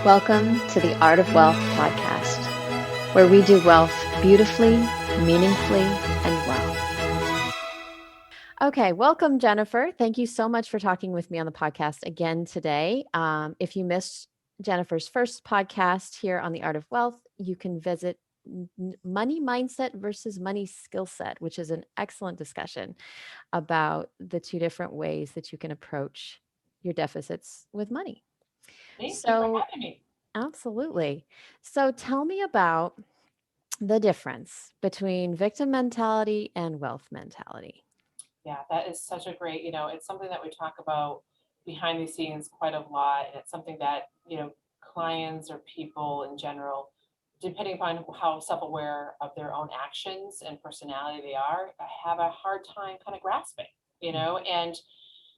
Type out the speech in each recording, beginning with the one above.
Welcome to the Art of Wealth podcast, where we do wealth beautifully, meaningfully, and well. Okay, welcome, Jennifer. Thank you so much for talking with me on the podcast again today. If you missed Jennifer's first podcast here on the Art of Wealth, you can visit Money Mindset versus Money Skill Set, which is an excellent discussion about the two different ways that you can approach your deficits with money. Thank you for having me. Absolutely. So tell me about the difference between victim mentality and wealth mentality. Yeah, that is such a great, it's something that we talk about behind the scenes quite a lot. And it's something that, clients or people in general, depending upon how self-aware of their own actions and personality they are, have a hard time kind of grasping, and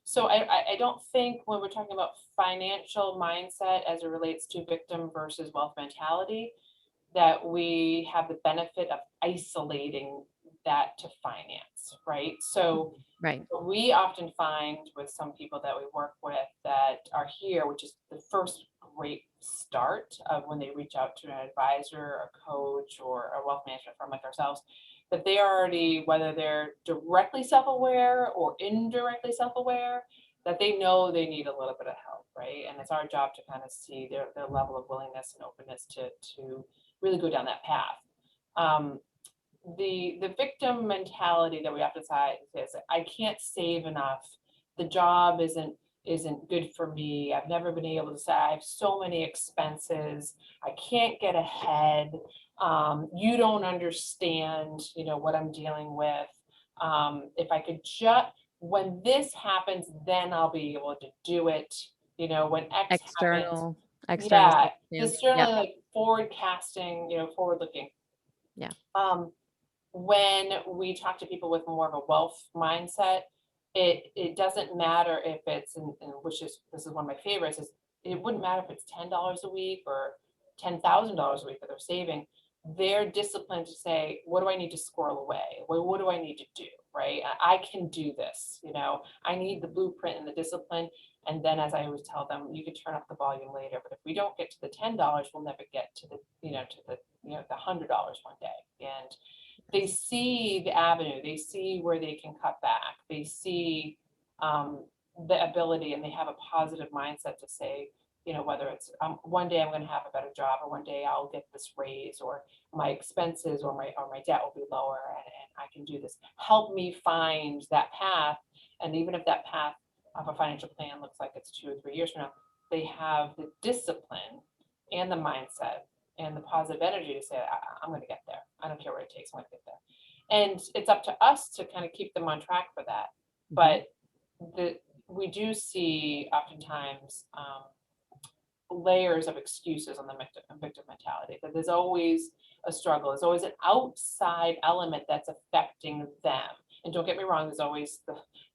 so I don't think when we're talking about financial mindset as it relates to victim versus wealth mentality, that we have the benefit of isolating that to finance, right? So Right. what we often find with some people that we work with that are here, which is the first great start of when they reach out to an advisor, a coach, or a wealth management firm like ourselves, that they already, whether they're directly self-aware or indirectly self-aware, that they know they need a little bit of help, right? And it's our job to kind of see their level of willingness and openness to really go down that path. The victim mentality that we often say is, I can't save enough. The job isn't good for me. I've never been able to say, I have so many expenses. I can't get ahead. You don't understand, what I'm dealing with. If I could just, when this happens, then I'll be able to do it. When X happens, External yeah, circumstance. just Yep. generally like forecasting, forward looking. Yeah. When we talk to people with more of a wealth mindset, it doesn't matter if it's which is, this is one of my favorites, is it wouldn't matter if it's $10 a week or $10,000 a week that they're saving. They're disciplined to say, what do I need to squirrel away? What do I need to do? Right? I can do this. I need the blueprint and the discipline. And then, as I always tell them, you can turn up the volume later. But if we don't get to the $10, we'll never get to the, the $100 one day. And they see the avenue, they see where they can cut back, they see the ability, and they have a positive mindset to say, whether it's one day I'm going to have a better job, or one day I'll get this raise, or my expenses or my debt will be lower, and I can do this. Help me find that path. And even if that path of a financial plan looks like it's 2 or 3 years from now, they have the discipline and the mindset and the positive energy to say, I'm going to get there. I don't care what it takes. I'm going to get there. And it's up to us to kind of keep them on track for that. But we do see oftentimes layers of excuses on the victim mentality, that there's always a struggle. There's always an outside element that's affecting them. And don't get me wrong, there's always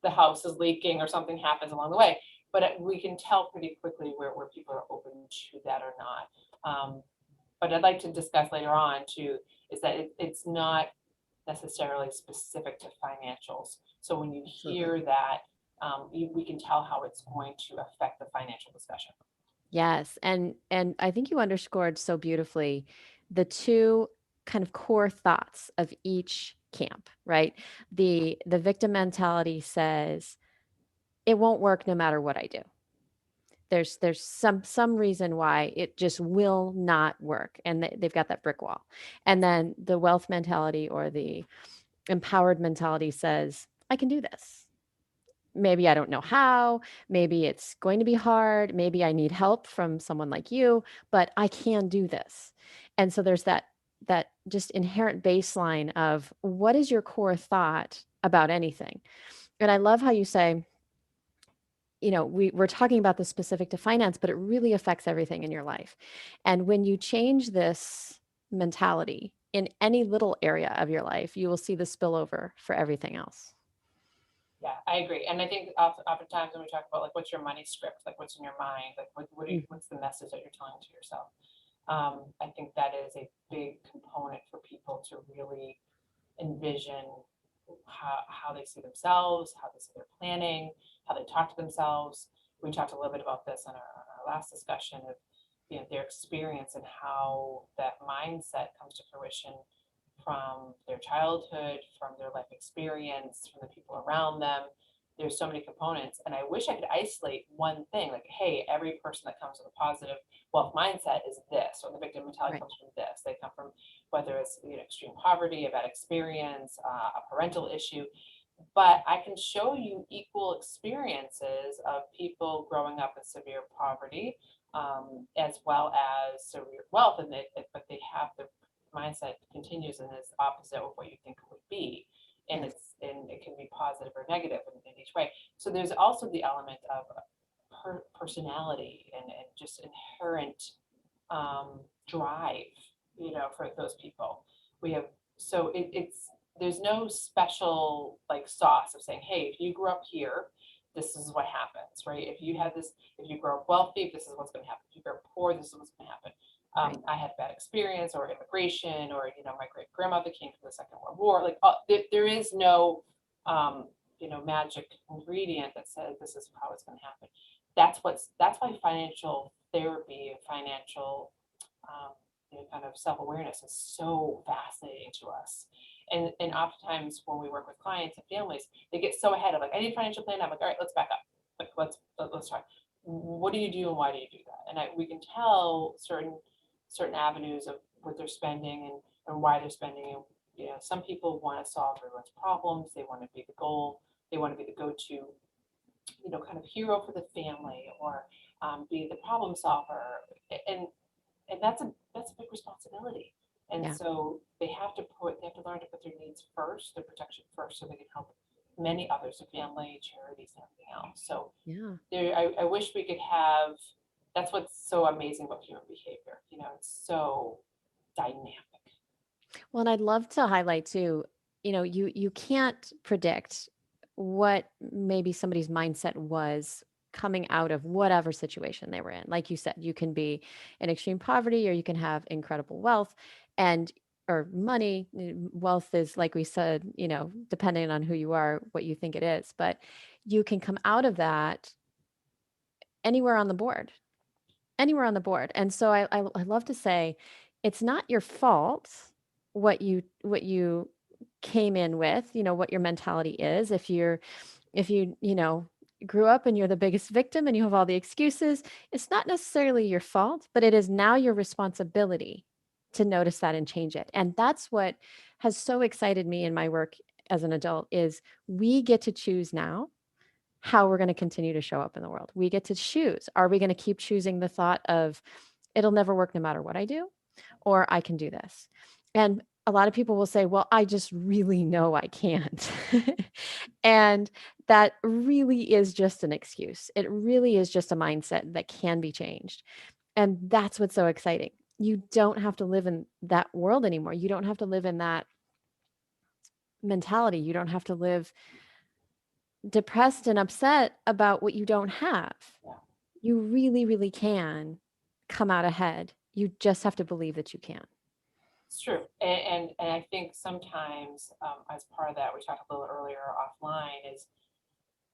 the house is leaking or something happens along the way. But we can tell pretty quickly where people are open to that or not. But I'd like to discuss later on too, is that it's not necessarily specific to financials. So when you hear that, we can tell how it's going to affect the financial discussion. Yes. And I think you underscored so beautifully the two kind of core thoughts of each camp, right? The victim mentality says it won't work no matter what I do. There's some reason why it just will not work, and they've got that brick wall. And then the wealth mentality or the empowered mentality says, I can do this. Maybe I don't know how, maybe it's going to be hard, maybe I need help from someone like you, but I can do this. And so there's that just inherent baseline of what is your core thought about anything. And I love how you say, we're talking about this specific to finance, but it really affects everything in your life. And when you change this mentality in any little area of your life, you will see the spillover for everything else. Yeah, I agree. And I think oftentimes when we talk about like, what's your money script, like what's in your mind, like what's the message that you're telling to yourself? I think that is a big component for people to really envision how they see themselves, how they see their planning, how they talk to themselves. We talked a little bit about this in our last discussion of, their experience and how that mindset comes to fruition from their childhood, from their life experience, from the people around them. There's so many components, and I wish I could isolate one thing, like, hey, every person that comes with a positive wealth mindset is this, or the victim mentality Right. comes from this. They come from, whether it's, extreme poverty, a bad experience, a parental issue. But I can show you equal experiences of people growing up in severe poverty, as well as severe wealth, and but they have the mindset continues and is opposite of what you think it would be. And Yes. it can be positive or negative in each way. So there's also the element of personality and just inherent drive, for those people. We have, so it's, there's no special like sauce of saying, hey, if you grew up here, this is what happens, right? If you have this, if you grow up wealthy, this is what's going to happen. If you grow up poor, this is what's going to happen. Right. I had a bad experience or immigration, or, my great grandmother came from the Second World War. Like, there is no, magic ingredient that says this is how it's going to happen. That's why financial therapy and financial, kind of self-awareness is so fascinating to us. And oftentimes when we work with clients and families, they get so ahead of like, I need a financial plan. I'm like, all right, let's back up. Like, let's try. What do you do and why do you do that? And we can tell certain avenues of what they're spending and why they're spending. And, some people want to solve everyone's problems. They want to be the goal. They want to be the go-to, kind of hero for the family, or be the problem solver. And that's a big responsibility. And Yeah. so they have to learn to put their needs first, their protection first, so they can help many others, their family, charities, and everything else. So Yeah. I wish we could have. That's what's so amazing about human behavior. It's so dynamic. Well, and I'd love to highlight too, you can't predict what maybe somebody's mindset was coming out of whatever situation they were in. Like you said, you can be in extreme poverty or you can have incredible wealth and or money. Wealth is like we said, depending on who you are, what you think it is, but you can come out of that anywhere on the board. Anywhere on the board. And so I love to say it's not your fault what you came in with, what your mentality is. If you grew up and you're the biggest victim and you have all the excuses, it's not necessarily your fault, but it is now your responsibility to notice that and change it. And that's what has so excited me in my work as an adult is we get to choose now how we're going to continue to show up in the world. We get to choose. Are we going to keep choosing the thought of it'll never work no matter what I do, or I can do this? And a lot of people will say, well, I just really know I can't. And that really is just an excuse. It really is just a mindset that can be changed. And that's what's so exciting. You don't have to live in that world anymore. You don't have to live in that mentality. You don't have to live depressed and upset about what you don't have. Yeah, You really, really can come out ahead. You just have to believe that you can. it's true. And I think sometimes, as part of that, we talked a little earlier offline, is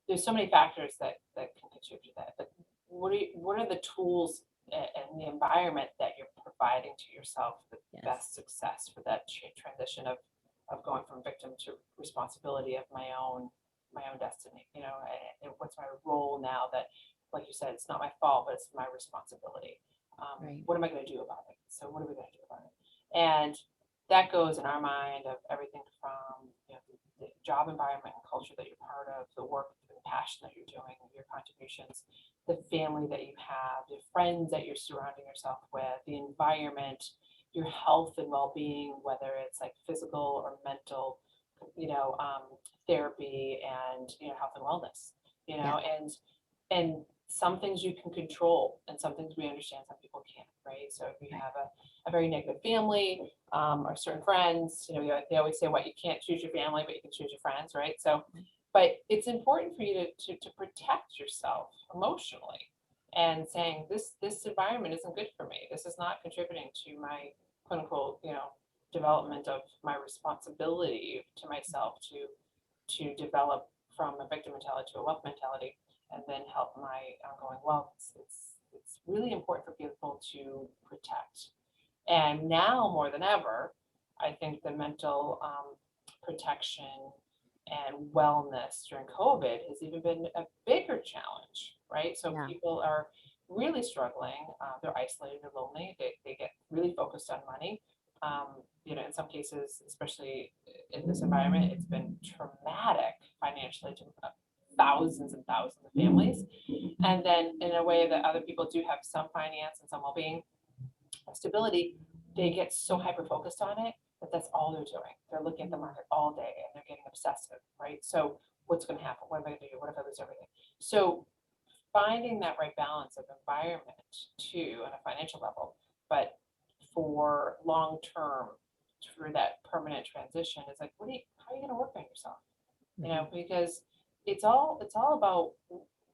there's so many factors that can contribute to that. But what are the tools and the environment that you're providing to yourself the Yes. best success for that transition of going from victim to responsibility of my own destiny? And what's my role now that, like you said, it's not my fault, but it's my responsibility. Right. What am I going to do about it? So what are we going to do about it? And that goes in our mind of everything from, the job environment and culture that you're part of, the work, the passion that you're doing, your contributions, the family that you have, the friends that you're surrounding yourself with, the environment, your health and well-being, whether it's like physical or mental, therapy and, health and wellness, Yeah. and some things you can control and some things we understand some people can't, right? So if you Right. have a very negative family, or certain friends, they always say what you can't choose your family, but you can choose your friends, right? So, but it's important for you to protect yourself emotionally and saying this environment isn't good for me. This is not contributing to my quote unquote, development of my responsibility to myself to to develop from a victim mentality to a wealth mentality, and then help my ongoing wealth. It's really important for people to protect. And now more than ever, I think the mental protection and wellness during COVID has even been a bigger challenge, right? So Yeah. people are really struggling. They're isolated, they're lonely. They get really focused on money. In some cases, especially in this environment, it's been traumatic financially to thousands and thousands of families. And then in a way that other people do have some finance and some well-being stability, they get so hyper focused on it that that's all they're doing. They're looking at the market all day and they're getting obsessive, right? So what's going to happen? What am I going to do? What if I lose everything? So finding that right balance of environment too on a financial level, but for long term, through that permanent transition is like, how are you going to work on yourself? Mhm. Because it's all about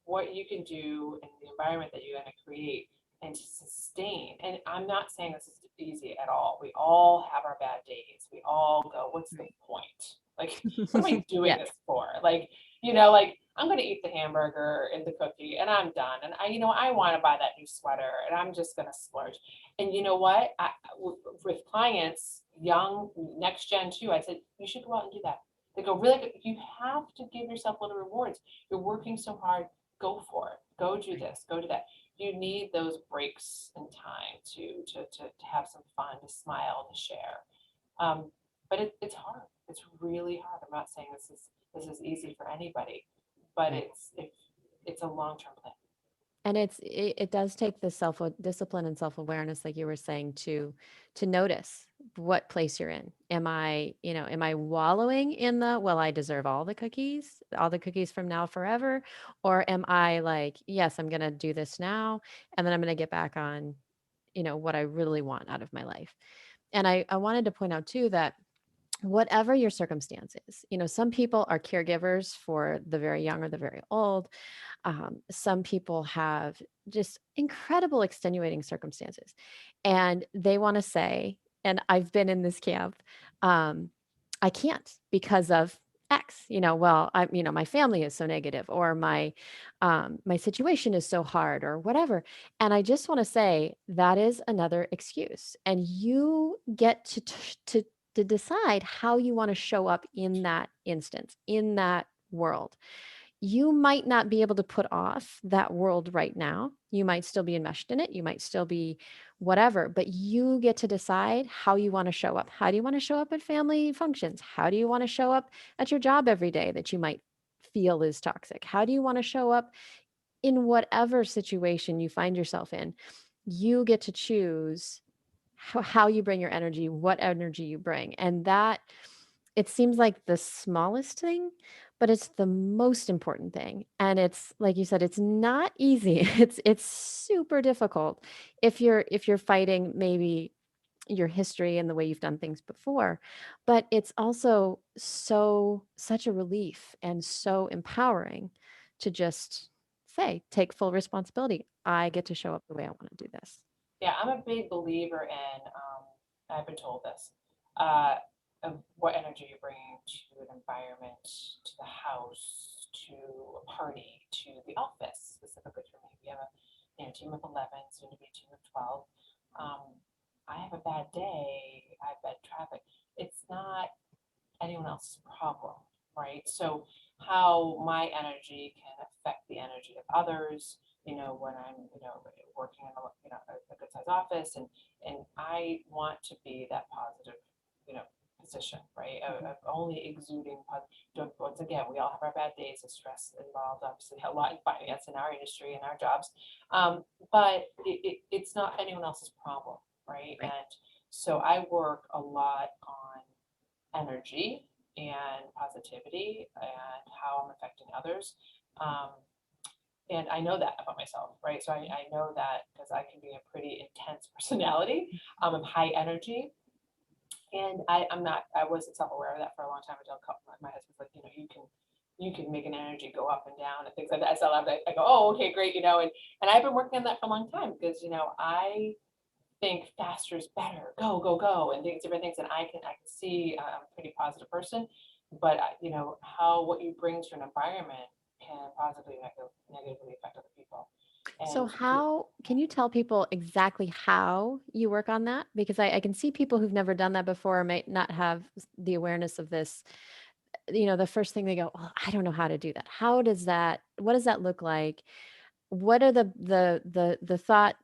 what you can do in the environment that you're going to create and to sustain. And I'm not saying this is easy at all. We all have our bad days. We all go, what's the Right. point? Like, what am I doing Yes. this for? Like, I'm going to eat the hamburger and the cookie and I'm done. And I want to buy that new sweater and I'm just going to splurge. And you know what? With clients, young, next gen too, I said, you should go out and do that. They go, really good. You have to give yourself little rewards. You're working so hard. Go for it. Go do Right. this. Go do that. You need those breaks in time to have some fun, to smile, to share. But it's hard. It's really hard. I'm not saying this is easy for anybody, but Right. it's a long term plan. And it does take the self discipline and self-awareness, like you were saying, to notice what place you're in. Am I wallowing in the, well, I deserve all the cookies from now forever? Or am I like, yes, I'm gonna do this now, and then I'm gonna get back on, what I really want out of my life. And I wanted to point out too that whatever your circumstances, some people are caregivers for the very young or the very old. Some people have just incredible extenuating circumstances, and they want to say, and I've been in this camp, um, I can't because of X. Well, my family is so negative, or my situation is so hard, or whatever. And I just want to say that is another excuse, and you get to decide how you want to show up in that instance, in that world. You might not be able to put off that world right now. You might still be enmeshed in it. You might still be whatever, but you get to decide how you want to show up. How do you want to show up at family functions? How do you want to show up at your job every day that you might feel is toxic? How do you want to show up in whatever situation you find yourself in? You get to choose how you bring your energy, what energy you bring. And that, it seems like the smallest thing, but it's the most important thing. And it's like you said, it's not easy. It's super difficult if you're fighting maybe your history and the way you've done things before. But it's also such a relief and so empowering to just take full responsibility. I get to show up the way I want to do this. Yeah, I'm a big believer in, I've been told this, uh, of what energy you're bringing to an environment, to the house, to a party, to the office, specifically for me. We have a team of 11, soon to be a team of 12. Um, I have a bad day, I have bad traffic. It's not anyone else's problem, right? So how my energy can affect the energy of others, when I'm, working in a good sized office, and I want to be that positive, you know, position, right? Of only exuding positive. Once again, we all have our bad days of stress involved, obviously a lot in finance in our industry and our jobs. But it's not anyone else's problem, right? Right. And so I work a lot on energy and positivity and how I'm affecting others. Um, and I know that about myself, right? So I know that because I can be a pretty intense personality. I'm high energy. And I wasn't self-aware of that for a long time until my husband's like, you can make an energy go up and down and things like that. So I go, oh, okay, great, and I've been working on that for a long time because, I think faster is better, go, go, go, and things, different things. And I can see I'm a pretty positive person. but how what you bring to an environment can positively negatively affect other people. So And how can you tell people exactly how you work on that? Because I can see people who've never done that before might not have the awareness of this. The first thing they go, "Oh, I don't know how to do that." What does that look like? What are the thought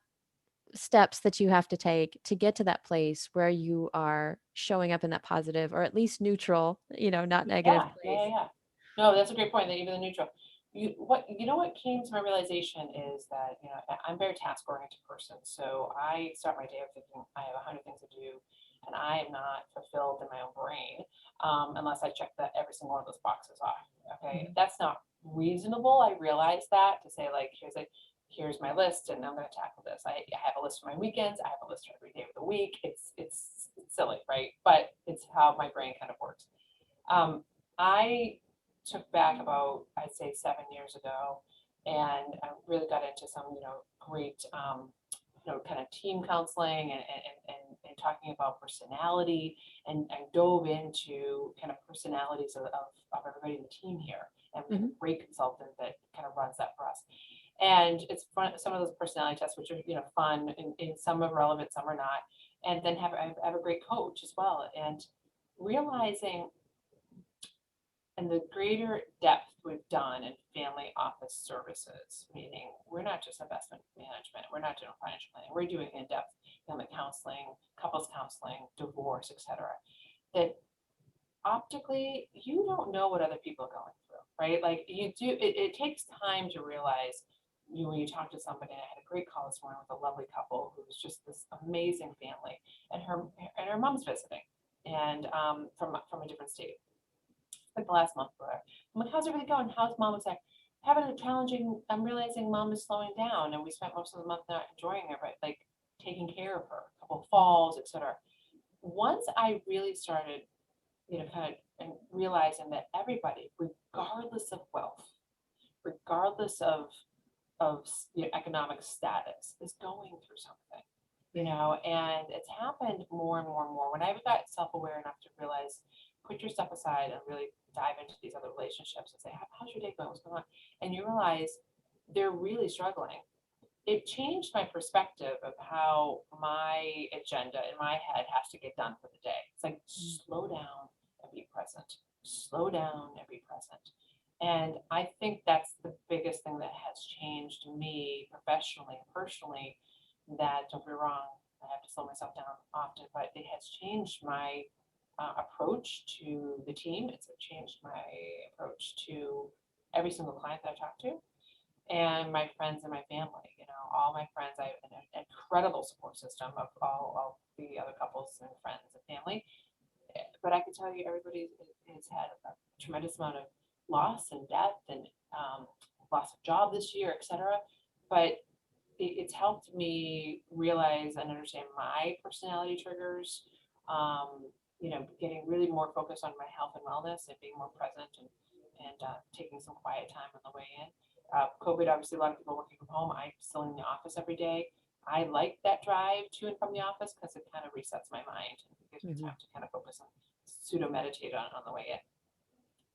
steps that you have to take to get to that place where you are showing up in that positive or at least neutral, not negative yeah, yeah, yeah, place? yeah. No, that's a great point. That even the neutral. What came to my realization is that I'm a very task oriented person. So I start my day of thinking I have 100 things to do, and I am not fulfilled in my own brain unless I check that every single one of those boxes off. Okay, Mhm. that's not reasonable. I realize that to say like here's my list, and I'm going to tackle this. I have a list for my weekends. I have a list for every day of the week. It's silly, right? But it's how my brain kind of works. Um, I took back about, I'd say, 7 years ago, and I really got into some, great, kind of team counseling and talking about personality, and dove into kind of personalities of everybody in the team here. And we have Mhm. a great consultant that kind of runs that for us. And it's fun, some of those personality tests, which are, fun, and some are relevant, some are not. And then I have a great coach as well. And realizing and the greater depth we've done in family office services, meaning we're not just investment management, we're not doing financial planning, we're doing in-depth family counseling, couples counseling, divorce, etc. That optically, you don't know what other people are going through, right? Like you do, it takes time to realize when you talk to somebody. I had a great call this morning with a lovely couple who's just this amazing family, and her mom's visiting, and from a different state like the last month for her. I'm like, how's everything going? How's mom? It's like, having a challenging, I'm realizing mom is slowing down, and we spent most of the month not enjoying her, but like taking care of her, a couple of falls, etc. Once I really started, kind of and realizing that everybody, regardless of wealth, regardless of economic status, is going through something, and it's happened more and more and more when I got self-aware enough to realize, put your stuff aside and really dive into these other relationships and say, how's your day going, what's going on, and you realize they're really struggling. It changed my perspective of how my agenda in my head has to get done for the day. It's like, slow down and be present, slow down and be present. And I think that's the biggest thing that has changed me professionally and personally. That, don't be wrong, I have to slow myself down often, but it has changed my approach to the team. It's changed my approach to every single client that I talk to, and my friends and my family. All my friends, I have an incredible support system of all of the other couples and friends and family. But I can tell you, everybody has had a tremendous amount of loss and death, and loss of job this year, etc. But it's helped me realize and understand my personality triggers. Getting really more focused on my health and wellness and being more present, and taking some quiet time on the way in. COVID, obviously, a lot of people working from home. I'm still in the office every day. I like that drive to and from the office because it kind of resets my mind and gives me Mhm. time to kind of focus and pseudo meditate on the way in.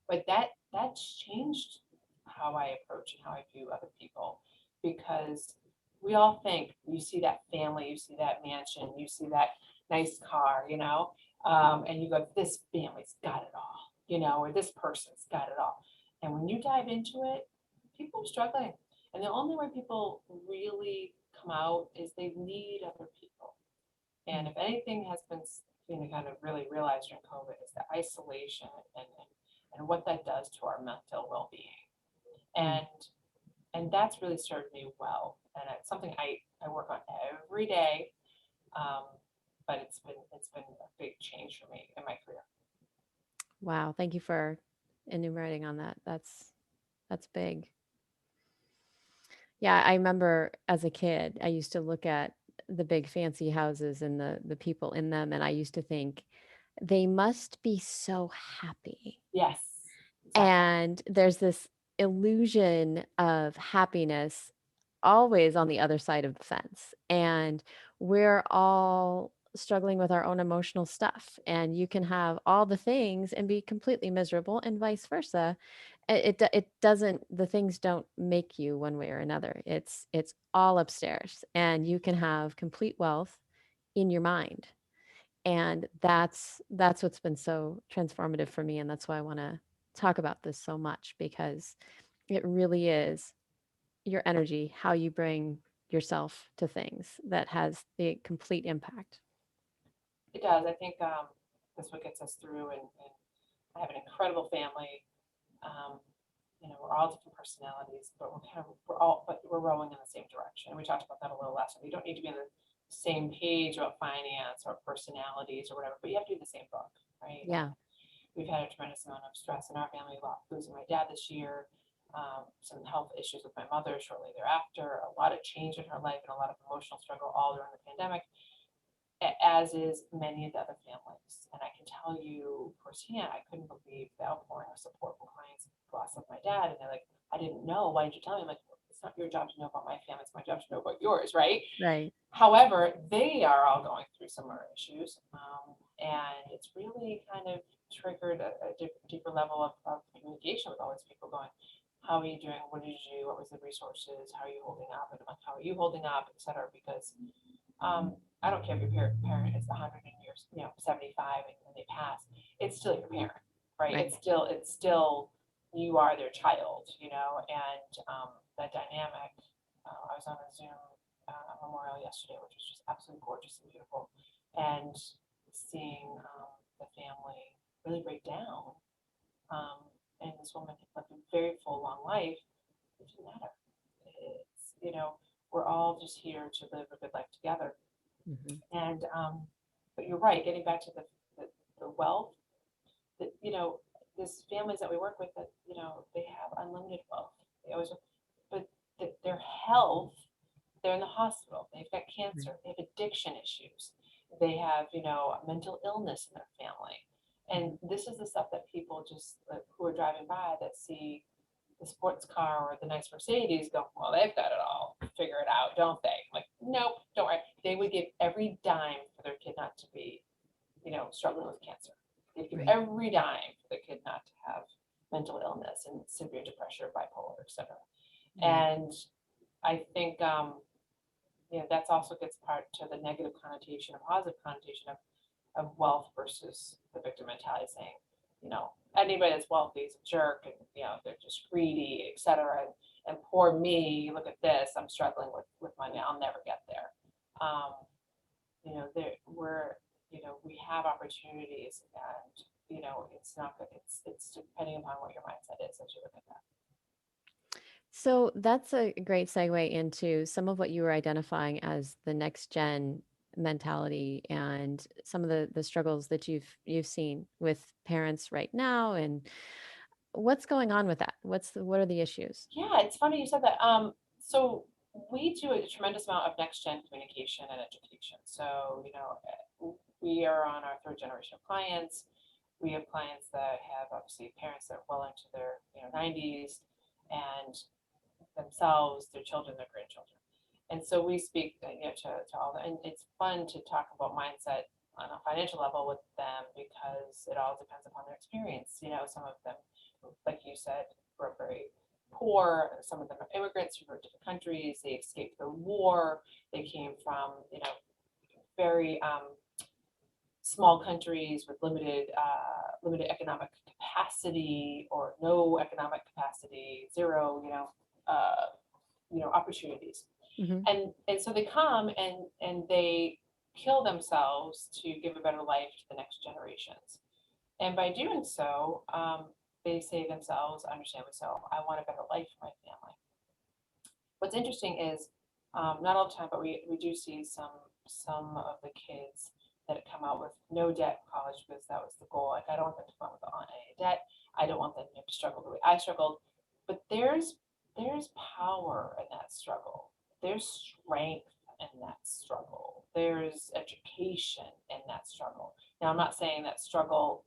But that's changed how I approach and how I view other people, because we all think you see that family, you see that mansion, you see that nice car, and you go, this family's got it all, or this person's got it all. And when you dive into it, people are struggling. And the only way people really come out is they need other people. And Mm. if anything has been, kind of really realized during COVID, is the isolation, and what that does to our mental well-being. Mm. And that's really served me well. And it's something I work on every day. Um, but it's been a big change for me in my career. Wow, thank you for enumerating on that. That's big. Yeah, I remember as a kid, I used to look at the big fancy houses and the people in them, and I used to think, "They must be so happy." Yes, exactly. And there's this illusion of happiness always on the other side of the fence, and we're all struggling with our own emotional stuff, and you can have all the things and be completely miserable, and vice versa. It doesn't, the things don't make you one way or another. It's all upstairs, and you can have complete wealth in your mind. And that's what's been so transformative for me, and that's why I want to talk about this so much, because it really is your energy, how you bring yourself to things, that has the complete impact. It does. I think that's what gets us through. And I have an incredible family. Um, we're all different personalities, but we're rowing in the same direction. And we talked about that a little last time. You don't need to be on the same page about finance or personalities or whatever, but you have to be in the same book, right? Yeah. We've had a tremendous amount of stress in our family, losing my dad this year, some health issues with my mother shortly thereafter, a lot of change in her life and a lot of emotional struggle all during the pandemic, as is many of the other families. And I can tell you firsthand, I couldn't believe the outpouring of support from clients, loss of my dad. And they're like, I didn't know. Why did you tell me? I'm like, it's not your job to know about my family. It's my job to know about yours, right? Right. However, they are all going through similar issues. And it's really kind of triggered a deeper level of communication with all these people going, how are you doing? What did you do? What was the resources? How are you holding up? And I'm like, how are you holding up, et cetera? Because I don't care if your parent is 100 and you're 75 and they pass. It's still your parent, right? Right. It's still you are their child, and that dynamic. I was on a Zoom memorial yesterday, which was just absolutely gorgeous and beautiful, and seeing the family really break down. And this woman lived a very full, long life. It didn't matter. It's we're all just here to live a good life together. Hmm. And but you're right, getting back to the wealth that these families that we work with, that they have unlimited wealth. They always, but their health, they're in the hospital, they've got cancer, Right. they have addiction issues, they have mental illness in their family. And this is the stuff that people just who are driving by that see the sports car or the nice Mercedes go, well, they've got it all figure it out, don't they? I'm like, nope, don't worry. They would give every dime for their kid not to be, struggling with cancer. They'd give Right. every dime for their kid not to have mental illness and severe depression, bipolar, etc. Right. And I think, that's also gets part to the negative connotation or positive connotation of wealth versus the victim mentality, saying, anybody that's wealthy is a jerk, and they're just greedy, etc. And poor me, look at this, I'm struggling with money, I'll never get there. There we have opportunities, and it's not good. It's depending upon what your mindset is as you look at that. So that's a great segue into some of what you were identifying as the next gen mentality, and some of the struggles that you've seen with parents right now, and what's going on with that? What are the issues? Yeah, it's funny you said that. So we do a tremendous amount of next gen communication and education. So, we are on our third generation of clients. We have clients that have obviously parents that are well into their 90s, and themselves, their children, their grandchildren. And so we speak to all that. And it's fun to talk about mindset on a financial level with them, because it all depends upon their experience. Some of them, like you said, were very poor. Some of them are immigrants who were in different countries. They escaped the war. They came from, very small countries with limited economic capacity, or no economic capacity, zero, opportunities. Hmm. And so they come and they kill themselves to give a better life to the next generations. And by doing so, they say to themselves, understandably so, I want a better life for my family. What's interesting is, not all the time, but we do see some of the kids that come out with no debt in college, because that was the goal. Like, I don't want them to come out with any debt. I don't want them to struggle the way I struggled. But there's power in that struggle. There's strength in that struggle. There's education in that struggle. Now, I'm not saying that struggle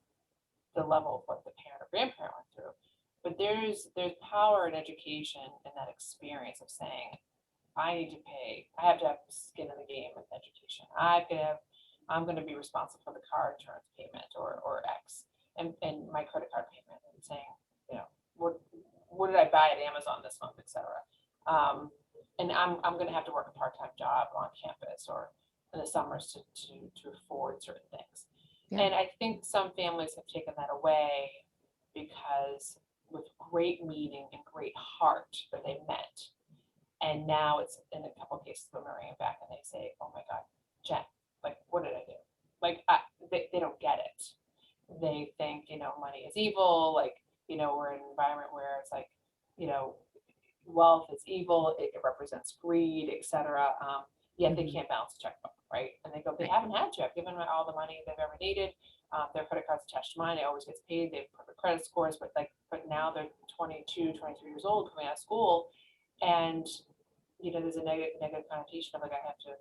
the level of what the parent or grandparent went through, but there's power in education and that experience of saying, I have to have skin in the game with education. I've got to have I'm going to be responsible for the car insurance payment or X and my credit card payment and saying, you know, what did I buy at Amazon this month, etc. And I'm going to have to work a part-time job on campus or in the summers to afford certain things. Yeah. And I think some families have taken that away because with great meaning and great heart that they meant. And now it's in a couple of cases boomerang it back and they say, oh my God, Jen, like, what did I do? Like, they don't get it. They think, money is evil. Like, we're in an environment where it's like, you know, wealth is evil. It represents greed, etc. Yet they Mhm. can't balance a checkbook, right? And they go, they Right. haven't had to. I've given them all the money they've ever needed. Their credit card's attached to mine. It always gets paid. They have perfect credit scores, but now they're 22, 23 years old, coming out of school, and there's a negative connotation of like I have to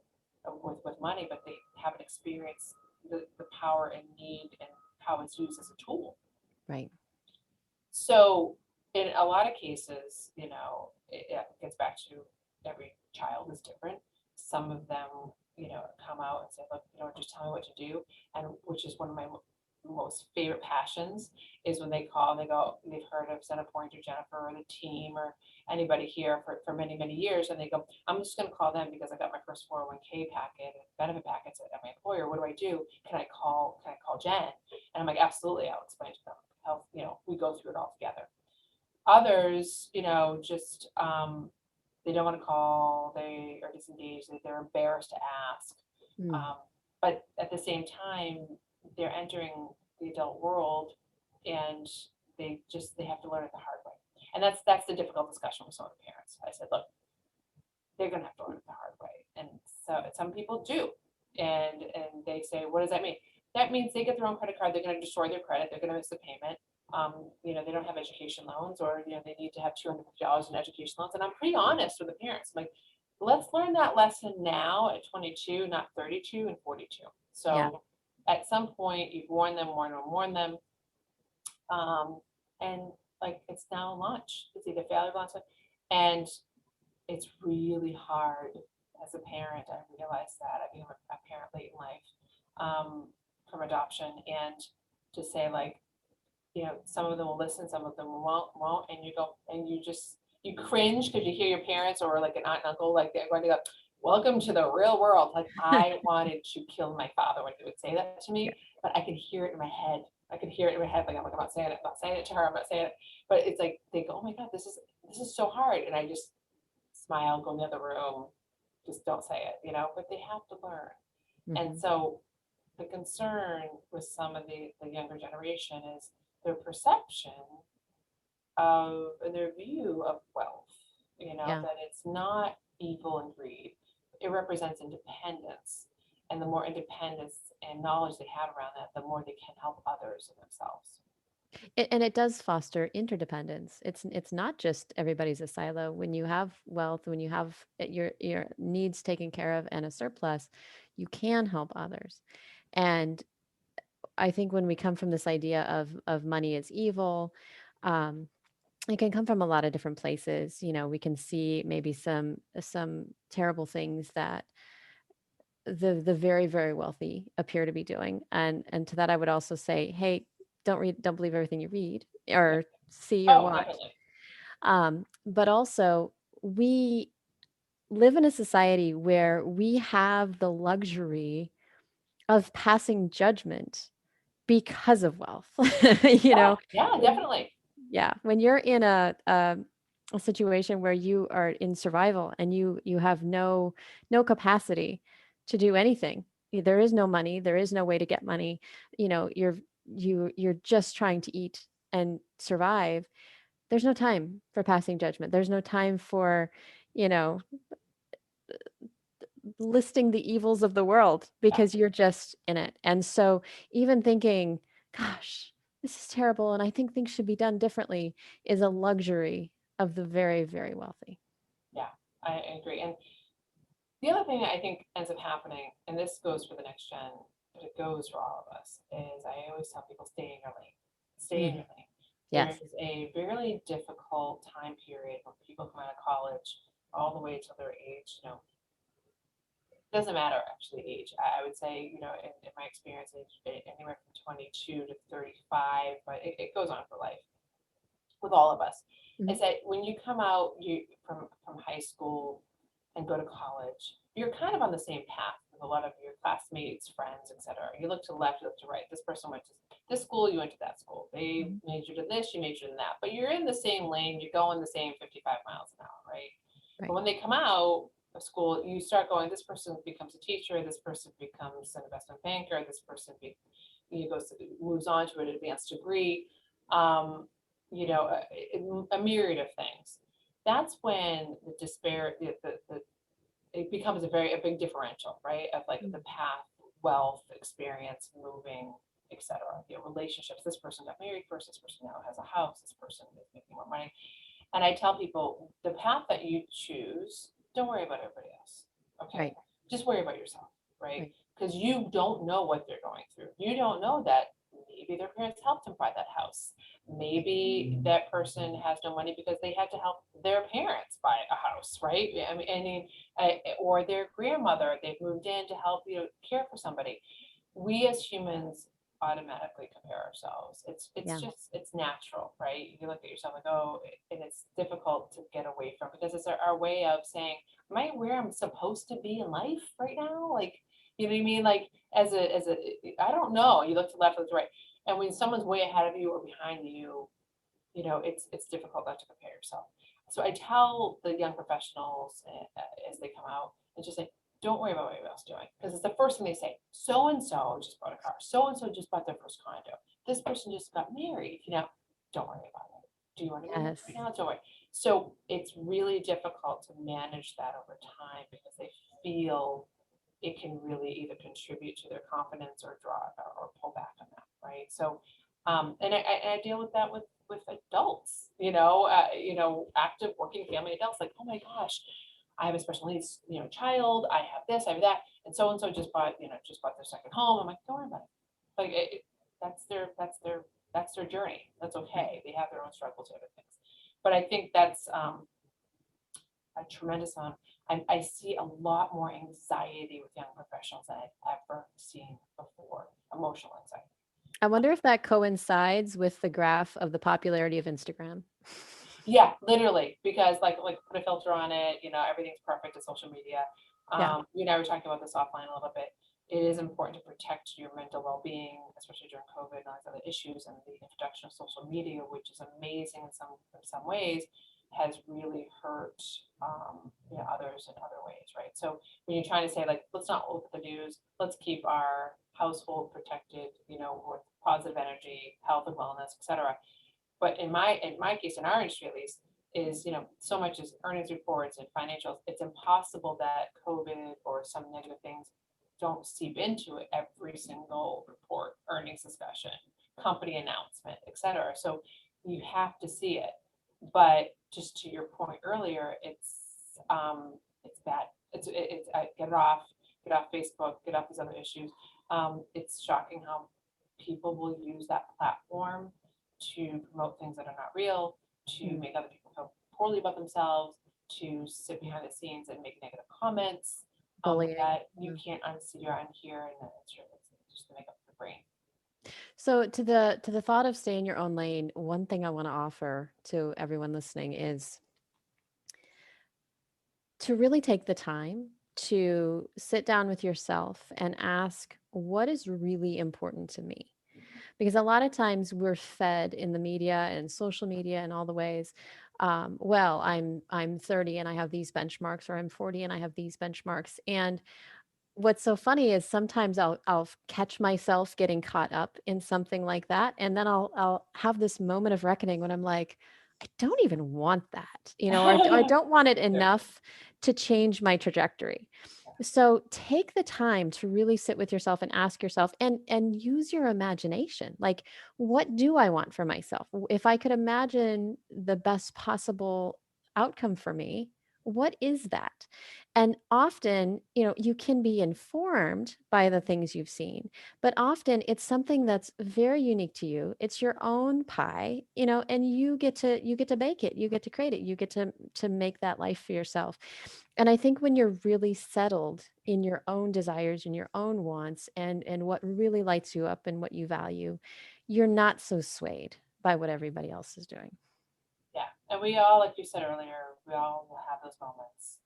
with money, but they haven't experienced the power and need and how it's used as a tool. Right. So in a lot of cases, it gets back to every child is different. Some of them, come out and say, look, just tell me what to do. And which is one of my most favorite passions is when they call and they go, they've heard of Centerpoint or Jennifer or the team or anybody here for many, many years. And they go, I'm just going to call them because I got my first 401k packet and benefit packets at my employer. What do I do? Can I call Jen? And I'm like, absolutely. I'll explain to them how, we go through it all together. Others, just they don't want to call, they are disengaged, they're embarrassed to ask. Mm. Um, but at the same time, they're entering the adult world and they have to learn it the hard way. And that's the difficult discussion with some of the parents. I said, look, they're gonna have to learn it the hard way. And so some people do. And they say, what does that mean? That means they get their own credit card, they're gonna destroy their credit, they're gonna miss the payment. They don't have education loans or they need to have $250 in education loans. And I'm pretty honest with the parents. I'm like, let's learn that lesson now at 22, not 32 and 42. Yeah. So at some point you've warned them. Um, and like it's now lunch. It's either failure lunch. And it's really hard as a parent. I realized that. I became a parent late in life from adoption, and to say like, some of them will listen, some of them won't, and you go and you cringe because you hear your parents or like an aunt and uncle like they're going to go, "Welcome to the real world." Like I wanted to kill my father when he would say that to Yeah. me, but I could hear it in my head. I could hear it in my head. Like I'm not saying it. I'm not saying it to her. I'm not saying it. But it's like they go, "Oh my God, this is so hard," and I just smile, go in the other room, just don't say it, but they have to learn. And Mhm. so the concern with some of the younger generation is their perception of their view of wealth, Yeah. that it's not evil and greed. It represents independence. And the more independence and knowledge they have around that, the more they can help others and themselves. And it does foster interdependence. It's not just everybody's a silo. When you have wealth, when you have your needs taken care of and a surplus, you can help others. And I think when we come from this idea of money is evil, um, it can come from a lot of different places. We can see maybe some terrible things that the very, very wealthy appear to be doing. And to that I would also say, hey, don't believe everything you read Yeah. or see or Oh, watch. definitely. But also we live in a society where we have the luxury of passing judgment because of wealth. you Yeah, know, yeah, when definitely. yeah, when you're in a situation where you are in survival and you have no capacity to do anything. There is no money, there is no way to get money. You're just trying to eat and survive. There's no time for passing judgment. There's no time for, you know, listing the evils of the world Yeah, because you're just in it. And so even thinking, gosh, this is terrible and I think things should be done differently is a luxury of the very, very wealthy. yeah, I agree. And the other thing that I think ends up happening, and this goes for the next gen, but it goes for all of us, is I always tell people stay in your lane. Stay in Mhm. your lane. There Yes. is a really difficult time period when people come out of college all the way till their age, Doesn't matter actually age. I would say, in my experience, anywhere from 22 to 35, but it goes on for life with all of us. Mhm. Is that when you come out from high school and go to college, you're kind of on the same path with a lot of your classmates, friends, etc. You look to the left, you look to the right. This person went to this school, you went to that school. They Mhm. majored in this, you majored in that. But you're in the same lane, you're going the same 55 miles an hour, right? But Right. when they come out of school, you start going, this person becomes a teacher, this person becomes an investment banker, this person moves on to an advanced degree. Um, a myriad of things. That's when the despair, it becomes a big differential, right? Of like the Mm. path, wealth, experience, moving, etc. Relationships. This person got married first. This person now has a house. This person is making more money. And I tell people the path that you choose, don't worry about everybody else. Okay. Right. Just worry about yourself, right? Right. Because you don't know what they're going through. You don't know that maybe their parents helped them buy that house. Right. Maybe that person has no money because they had to help their parents buy a house, right? Or their grandmother, they've moved in to help care for somebody. We as humans automatically compare ourselves. Yeah. It's natural, right? You look at yourself like, oh, and it's difficult to get away from because it's our way of saying, am I where I'm supposed to be in life right now? Like, you know what I mean? Like I don't know. You look to the left, look to the right, and when someone's way ahead of you or behind you, it's difficult not to compare yourself. So I tell the young professionals as they come out, it's just like, don't worry about what everybody else is doing because it's the first thing they say. So and so just bought a car. So and so just bought their first condo. This person just got married. Don't worry about it. Do you want to get married right Yes. now? Don't worry. So it's really difficult to manage that over time because they feel it can really either contribute to their confidence or draw or pull back on that, right? So, and I deal with that with adults, active working family adults, like, oh my gosh, I have a special needs, child, I have this, I have that, and so just bought their second home. I'm like, don't worry about it. Like, that's their journey. That's Right. okay. They have their own struggles and other things. But I think that's a tremendous amount. I see a lot more anxiety with young professionals than I've ever seen before, emotional anxiety. I wonder if that coincides with the graph of the popularity of Instagram. Yeah, literally, because like put a filter on it, everything's perfect to social media. Yeah. You and I were talking about this offline a little bit. It is important to protect your mental well-being, especially during COVID and all these other issues, and the introduction of social media, which is amazing in some ways, has really hurt others in other ways, right? So when you're trying to say like, let's not look at the news, let's keep our household protected, with positive energy, health and wellness, etc. But in my case, in our industry at least, is so much as earnings reports and financials, it's impossible that COVID or some negative things don't seep into it every single report, earnings discussion, company announcement, etc. So you have to see it. But just to your point earlier, it's bad. Get off Facebook, get off these other issues. It's shocking how people will use that platform to promote things that are not real, to Mm. make other people feel poorly about themselves, to sit behind the scenes and make negative comments, Bullying. that you Yeah. can't unsee or unhear, and it's just the makeup of the brain. So to the thought of stay in your own lane, one thing I want to offer to everyone listening is to really take the time to sit down with yourself and ask what is really important to me. Because a lot of times we're fed in the media and social media and all the ways, well, I'm 30 and I have these benchmarks, or I'm 40 and I have these benchmarks. And what's so funny is sometimes I'll catch myself getting caught up in something like that, and then I'll have this moment of reckoning when I'm like, I don't even want that, or I don't want it Sure. enough to change my trajectory. So take the time to really sit with yourself and ask yourself, and use your imagination. Like, what do I want for myself? If I could imagine the best possible outcome for me, What is that? And often, you can be informed by the things you've seen, but often it's something that's very unique to you. It's your own pie, and you get to bake it, you get to create it, you get to make that life for yourself. And I think when you're really settled in your own desires and your own wants and what really lights you up and what you value, you're not so swayed by what everybody else is doing. Yeah, and we all, like you said earlier, we all will have those moments.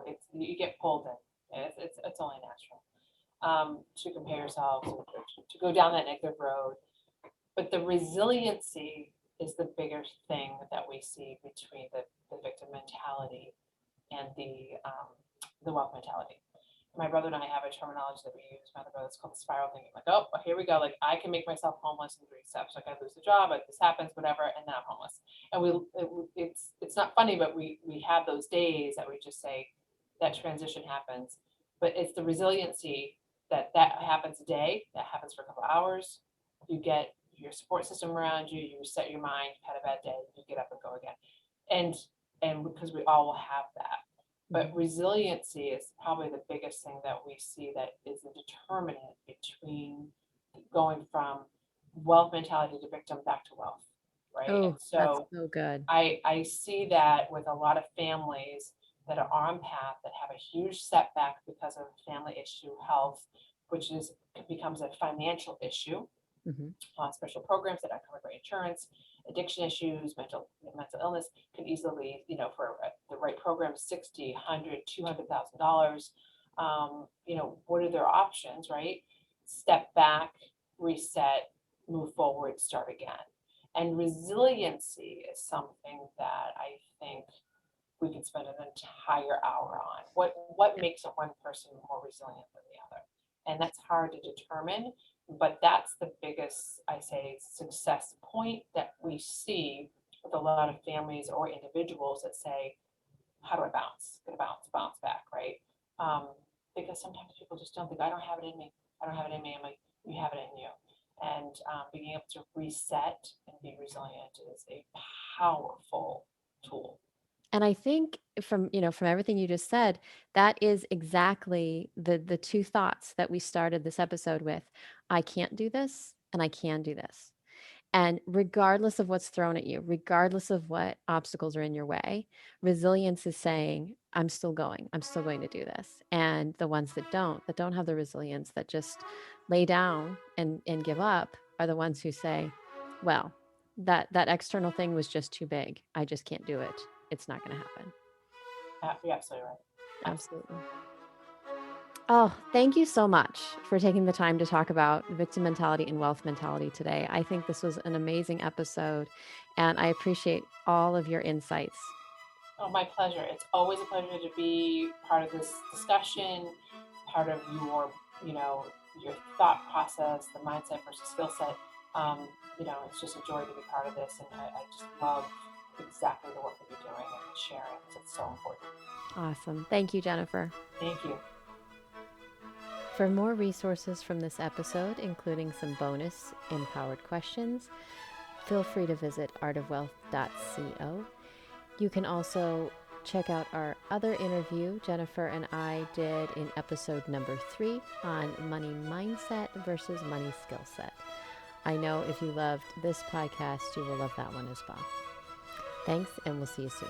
It's you get pulled in. It's only natural to compare yourselves or to go down that negative road. But the resiliency is the bigger thing that we see between the victim mentality and the wealth mentality. My brother and I have a terminology that we use, my other brother, it's called the spiral thinking. Like, oh, well, here we go. Like, I can make myself homeless in 3 steps. Like, I lose the job, like this happens, whatever, and then I'm homeless. And it's not funny, but we have those days that we just say that transition happens. But it's the resiliency that happens a day, that happens for a couple of hours. You get your support system around you, you reset your mind, you've had a bad day, you get up and go again. And and because we all will have that. But Mhm. resiliency is probably the biggest thing that we see that is a determinant between going from wealth mentality to victim back to wealth, right? And Oh, that's so so good. I see that with a lot of families that are on path that have a huge setback because of family issue, health, which becomes a financial issue, Mhm. special programs that are covered by insurance, addiction issues, mental illness could easily, for the right program, 60, 100, $200,000. What are their options, right? Step back, reset, move forward, start again. And resiliency is something that I think we could spend an entire hour on. What makes a one person more resilient than the other? And that's hard to determine, but that's the biggest, I say, success point that we see with a lot of families or individuals that say, how do I bounce? Gonna bounce back, right? Um, because sometimes people just don't think, I don't have it in me. I don't have it in me. I'm like, you have it in you. And being able to reset and be resilient is a powerful tool. And I think from everything you just said, that is exactly the two thoughts that we started this episode with. I can't do this and I can do this. And regardless of what's thrown at you, regardless of what obstacles are in your way, resilience is saying, I'm still going. I'm still going to do this. And the ones that don't have the resilience, that just lay down and give up, are the ones who say, well, that external thing was just too big. I just can't do it. It's not going to happen. You're absolutely right. Absolutely. Absolutely. Oh, thank you so much for taking the time to talk about victim mentality and wealth mentality today. I think this was an amazing episode, and I appreciate all of your insights. Oh, my pleasure. It's always a pleasure to be part of this discussion, part of your thought process, the mindset versus skill set. It's just a joy to be part of this, and I just love exactly the work that you're doing and sharing because it's so important. Awesome. Thank you, Jennifer. Thank you. For more resources from this episode, including some bonus empowered questions, feel free to visit artofwealth.co. You can also check out our other interview Jennifer and I did in episode number 3 on money mindset versus money skill set. I know if you loved this podcast, you will love that one as well. Thanks, and we'll see you soon.